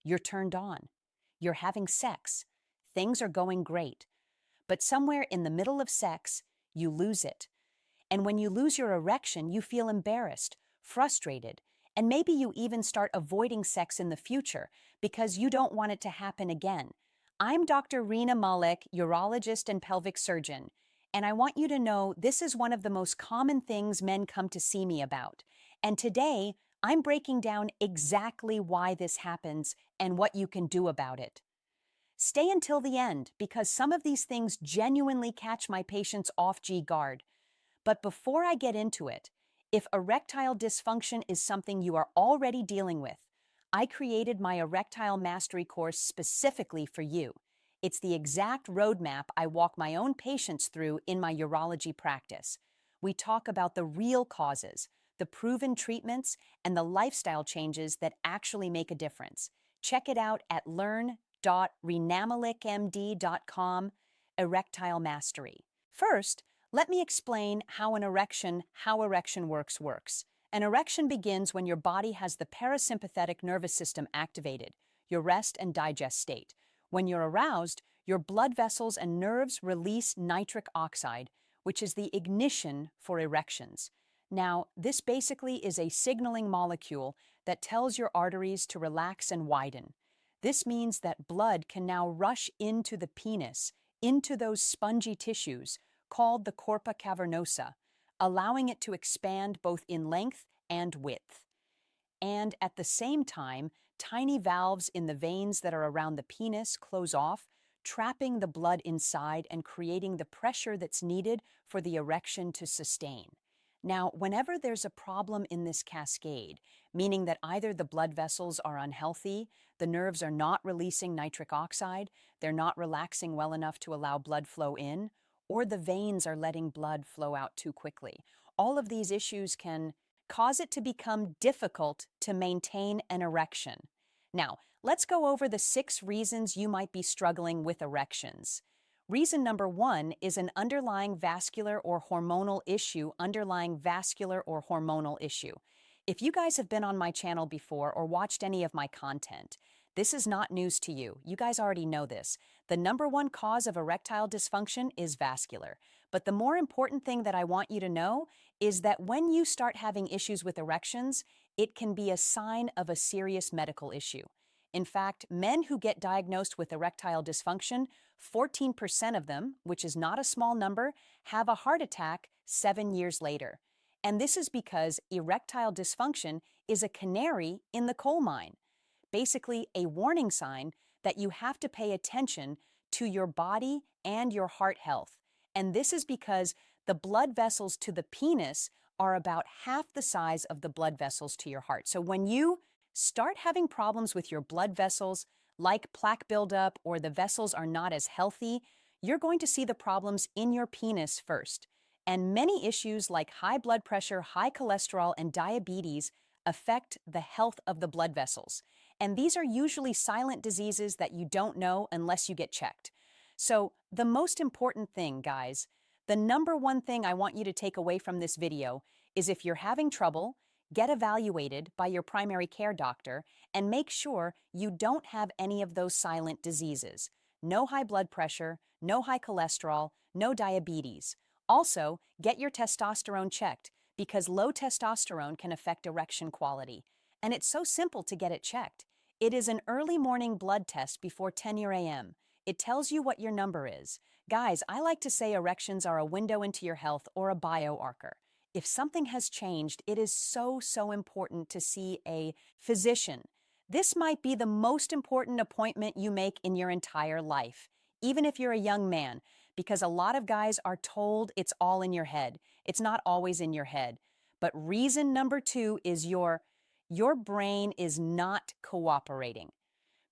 You're turned on. You're having sex. Things are going great. But somewhere in the middle of sex, you lose it. And when you lose your erection, you feel embarrassed, frustrated, and maybe you even start avoiding sex in the future because you don't want it to happen again. I'm Dr. Rena Malek, urologist and pelvic surgeon, and I want you to know this is one of the most common things men come to see me about. And today, I'm breaking down exactly why this happens and what you can do about it. Stay until the end because some of these things genuinely catch my patients off guard. But before I get into it, if erectile dysfunction is something you are already dealing with, I created my erectile mastery course specifically for you. It's the exact roadmap I walk my own patients through in my urology practice. We talk about the real causes, the proven treatments, and the lifestyle changes that actually make a difference. Check it out at learn.renamalikmd.com, Erectile Mastery. First, let me explain how erection works. An erection begins when your body has the parasympathetic nervous system activated, your rest and digest state. When you're aroused, your blood vessels and nerves release nitric oxide, which is the ignition for erections. Now, this basically is a signaling molecule that tells your arteries to relax and widen. This means that blood can now rush into the penis, into those spongy tissues, called the corpora cavernosa, allowing it to expand both in length and width. And at the same time, tiny valves in the veins that are around the penis close off, trapping the blood inside and creating the pressure that's needed for the erection to sustain. Now, whenever there's a problem in this cascade, meaning that either the blood vessels are unhealthy, the nerves are not releasing nitric oxide, they're not relaxing well enough to allow blood flow in, or the veins are letting blood flow out too quickly. All of these issues can cause it to become difficult to maintain an erection. Now, let's go over the 6 reasons you might be struggling with erections. Reason number 1 is an underlying vascular or hormonal issue. If you guys have been on my channel before or watched any of my content, this is not news to you. You guys already know this. The number 1 cause of erectile dysfunction is vascular. But the more important thing that I want you to know is that when you start having issues with erections, it can be a sign of a serious medical issue. In fact, men who get diagnosed with erectile dysfunction, 14% of them, which is not a small number, have a heart attack 7 years later. And this is because erectile dysfunction is a canary in the coal mine. Basically, a warning sign that you have to pay attention to your body and your heart health. And this is because the blood vessels to the penis are about half the size of the blood vessels to your heart. So when you start having problems with your blood vessels, like plaque buildup or the vessels are not as healthy, you're going to see the problems in your penis first. And many issues like high blood pressure, high cholesterol, and diabetes affect the health of the blood vessels. And these are usually silent diseases that you don't know unless you get checked. So the most important thing, guys, the number 1 thing I want you to take away from this video is if you're having trouble, get evaluated by your primary care doctor and make sure you don't have any of those silent diseases. No high blood pressure, no high cholesterol, no diabetes. Also, get your testosterone checked because low testosterone can affect erection quality. And it's so simple to get it checked. It is an early morning blood test before 10 a.m. It tells you what your number is. Guys, I like to say erections are a window into your health or a biomarker. If something has changed, it is so important to see a physician. This might be the most important appointment you make in your entire life, even if you're a young man, because a lot of guys are told it's all in your head. It's not always in your head. But reason number 2 is your brain is not cooperating.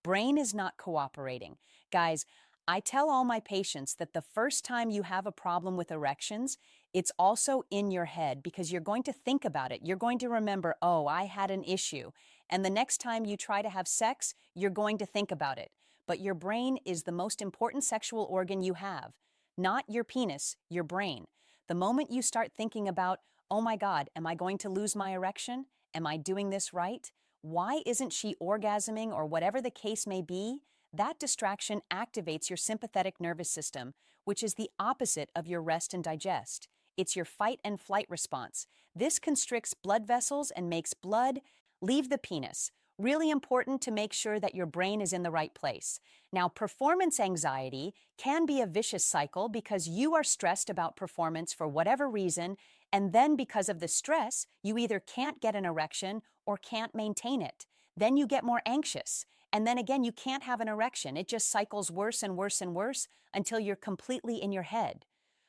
Brain is not cooperating. Guys, I tell all my patients that the first time you have a problem with erections, it's also in your head because you're going to think about it. You're going to remember, oh, I had an issue. And the next time you try to have sex, you're going to think about it. But your brain is the most important sexual organ you have. Not your penis, your brain. The moment you start thinking about, oh my God, am I going to lose my erection? Am I doing this right? why isn't she orgasming or whatever the case may be, that distraction activates your sympathetic nervous system, which is the opposite of your rest and digest. It's your fight and flight response. This constricts blood vessels and makes blood leave the penis. Really important to make sure that your brain is in the right place. Now, performance anxiety can be a vicious cycle because you are stressed about performance for whatever reason, and then because of the stress, you either can't get an erection or can't maintain it. Then you get more anxious, and then again, you can't have an erection. It just cycles worse and worse and worse until you're completely in your head.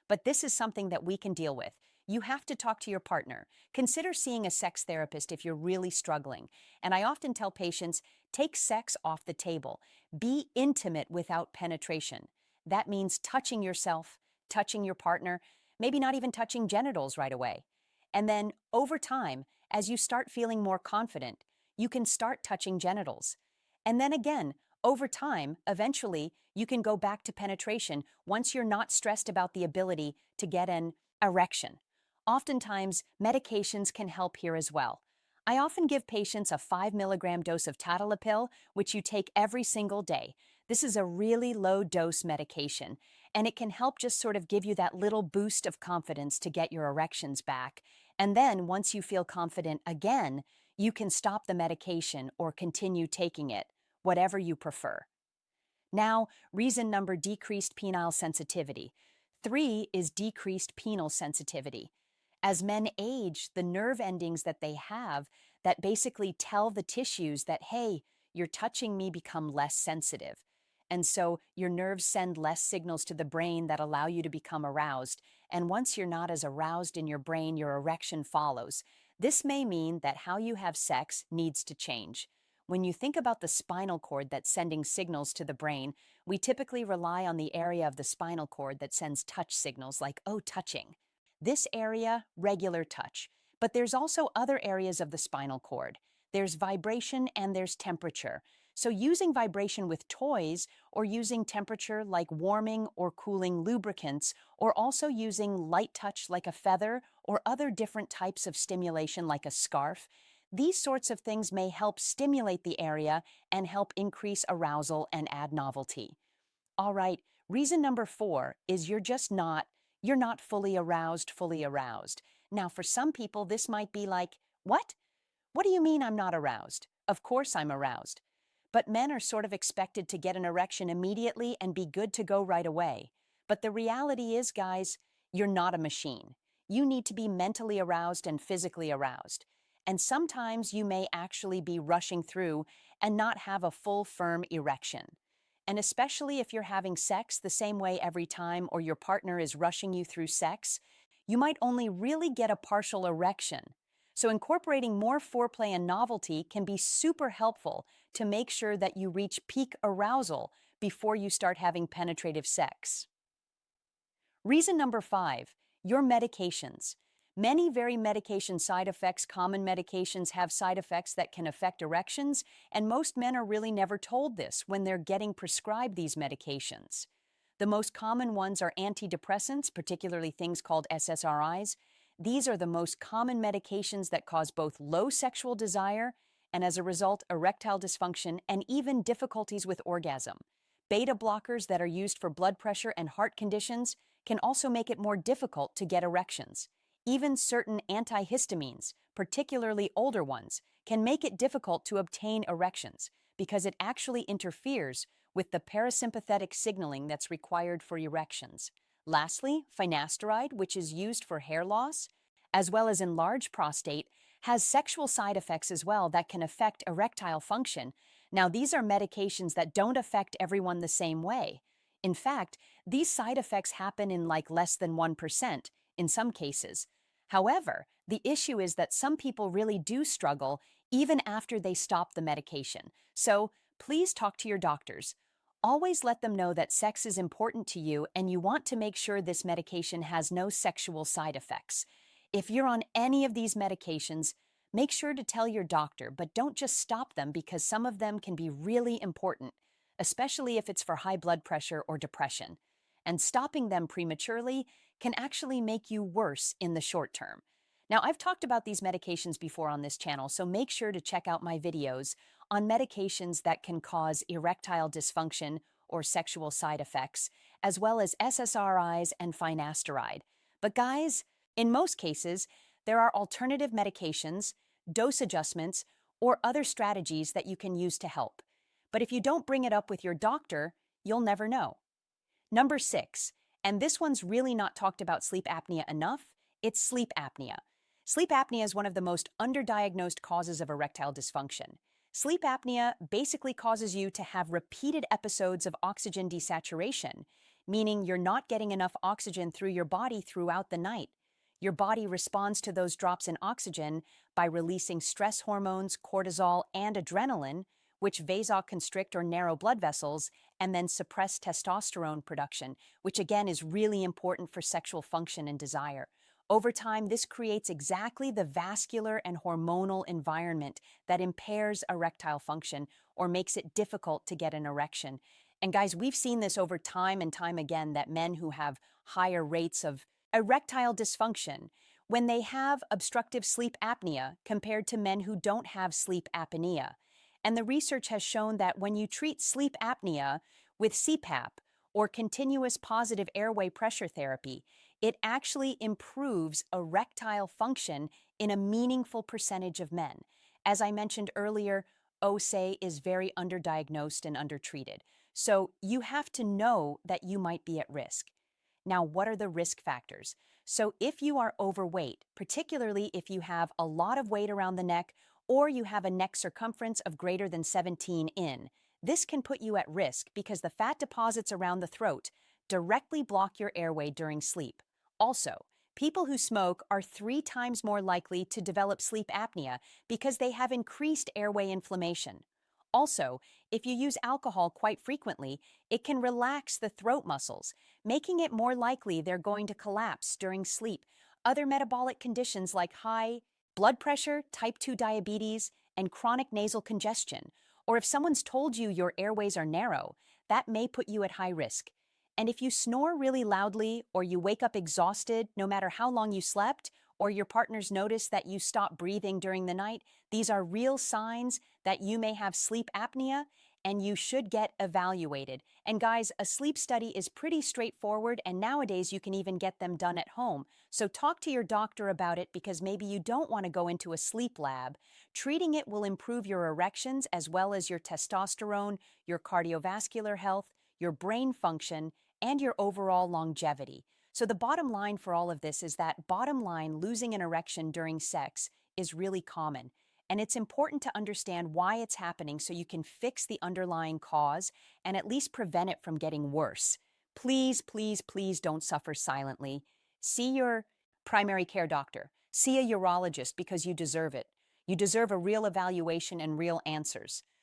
But this is something that we can deal with. You have to talk to your partner. Consider seeing a sex therapist if you're really struggling. And I often tell patients, take sex off the table. Be intimate without penetration. That means touching yourself, touching your partner, maybe not even touching genitals right away. And then over time, as you start feeling more confident, you can start touching genitals. And then again, over time, eventually, you can go back to penetration once you're not stressed about the ability to get an erection. Oftentimes, medications can help here as well. I often give patients a 5 milligram dose of tadalafil, which you take every single day. This is a really low dose medication, and it can help just sort of give you that little boost of confidence to get your erections back. And then, once you feel confident again, you can stop the medication or continue taking it, whatever you prefer. Now, reason number decreased penile sensitivity. 3 is decreased penile sensitivity. As men age, the nerve endings that they have that basically tell the tissues that, hey, you're touching me become less sensitive. And so your nerves send less signals to the brain that allow you to become aroused. And once you're not as aroused in your brain, your erection follows. This may mean that how you have sex needs to change. When you think about the spinal cord that's sending signals to the brain, we typically rely on the area of the spinal cord that sends touch signals like, oh, touching. This area, regular touch. But there's also other areas of the spinal cord. There's vibration and there's temperature. So using vibration with toys or using temperature like warming or cooling lubricants, or also using light touch like a feather or other different types of stimulation like a scarf, these sorts of things may help stimulate the area and help increase arousal and add novelty. All right, reason number 4 is you're not fully aroused. Now, for some people, this might be like, what? What do you mean I'm not aroused? Of course I'm aroused. But men are sort of expected to get an erection immediately and be good to go right away. But the reality is, guys, you're not a machine. You need to be mentally aroused and physically aroused. And sometimes you may actually be rushing through and not have a full, firm erection. And especially if you're having sex the same way every time or your partner is rushing you through sex, you might only really get a partial erection. So incorporating more foreplay and novelty can be super helpful to make sure that you reach peak arousal before you start having penetrative sex. Reason number 5, your medications. Many very medication side effects, common medications have side effects that can affect erections, and most men are really never told this when they're getting prescribed these medications. The most common ones are antidepressants, particularly things called SSRIs. These are the most common medications that cause both low sexual desire and, as a result, erectile dysfunction and even difficulties with orgasm. Beta blockers that are used for blood pressure and heart conditions can also make it more difficult to get erections. Even certain antihistamines, particularly older ones, can make it difficult to obtain erections because it actually interferes with the parasympathetic signaling that's required for erections. Lastly, finasteride, which is used for hair loss, as well as enlarged prostate, has sexual side effects as well that can affect erectile function. Now, these are medications that don't affect everyone the same way. In fact, these side effects happen in like less than 1% in some cases. However, the issue is that some people really do struggle even after they stop the medication. So please talk to your doctors. Always let them know that sex is important to you and you want to make sure this medication has no sexual side effects. If you're on any of these medications, make sure to tell your doctor, but don't just stop them because some of them can be really important, especially if it's for high blood pressure or depression. And stopping them prematurely can actually make you worse in the short term. Now, I've talked about these medications before on this channel, so make sure to check out my videos on medications that can cause erectile dysfunction or sexual side effects, as well as SSRIs and finasteride. But guys, in most cases, there are alternative medications, dose adjustments, or other strategies that you can use to help. But if you don't bring it up with your doctor, you'll never know. Number 6, and this one's really not talked about sleep apnea enough, it's sleep apnea. Sleep apnea is one of the most underdiagnosed causes of erectile dysfunction. Sleep apnea basically causes you to have repeated episodes of oxygen desaturation, meaning you're not getting enough oxygen through your body throughout the night. Your body responds to those drops in oxygen by releasing stress hormones, cortisol, and adrenaline, which vasoconstrict or narrow blood vessels and then suppress testosterone production, which again is really important for sexual function and desire. Over time, this creates exactly the vascular and hormonal environment that impairs erectile function or makes it difficult to get an erection. And guys, we've seen this over time and time again that men who have higher rates of erectile dysfunction, when they have obstructive sleep apnea compared to men who don't have sleep apnea. And the research has shown that when you treat sleep apnea with CPAP or continuous positive airway pressure therapy, it actually improves erectile function in a meaningful percentage of men. As I mentioned earlier, OSA is very underdiagnosed and undertreated. So you have to know that you might be at risk. Now, what are the risk factors? So if you are overweight, particularly if you have a lot of weight around the neck or you have a neck circumference of greater than 17 in, this can put you at risk because the fat deposits around the throat directly block your airway during sleep. Also, people who smoke are 3 times more likely to develop sleep apnea because they have increased airway inflammation. Also, if you use alcohol quite frequently, it can relax the throat muscles, making it more likely they're going to collapse during sleep. Other metabolic conditions like high blood pressure, type 2 diabetes, and chronic nasal congestion, or if someone's told you your airways are narrow, that may put you at high risk. And if you snore really loudly or you wake up exhausted no matter how long you slept, or your partners notice that you stop breathing during the night, these are real signs that you may have sleep apnea and you should get evaluated. And guys, a sleep study is pretty straightforward, and nowadays you can even get them done at home. So talk to your doctor about it because maybe you don't want to go into a sleep lab. Treating it will improve your erections as well as your testosterone, your cardiovascular health, your brain function, and your overall longevity. So the bottom line for all of this is that bottom line, losing an erection during sex is really common. And it's important to understand why it's happening so you can fix the underlying cause and at least prevent it from getting worse. Please, please, please don't suffer silently. See your primary care doctor. See a urologist because you deserve it. You deserve a real evaluation and real answers.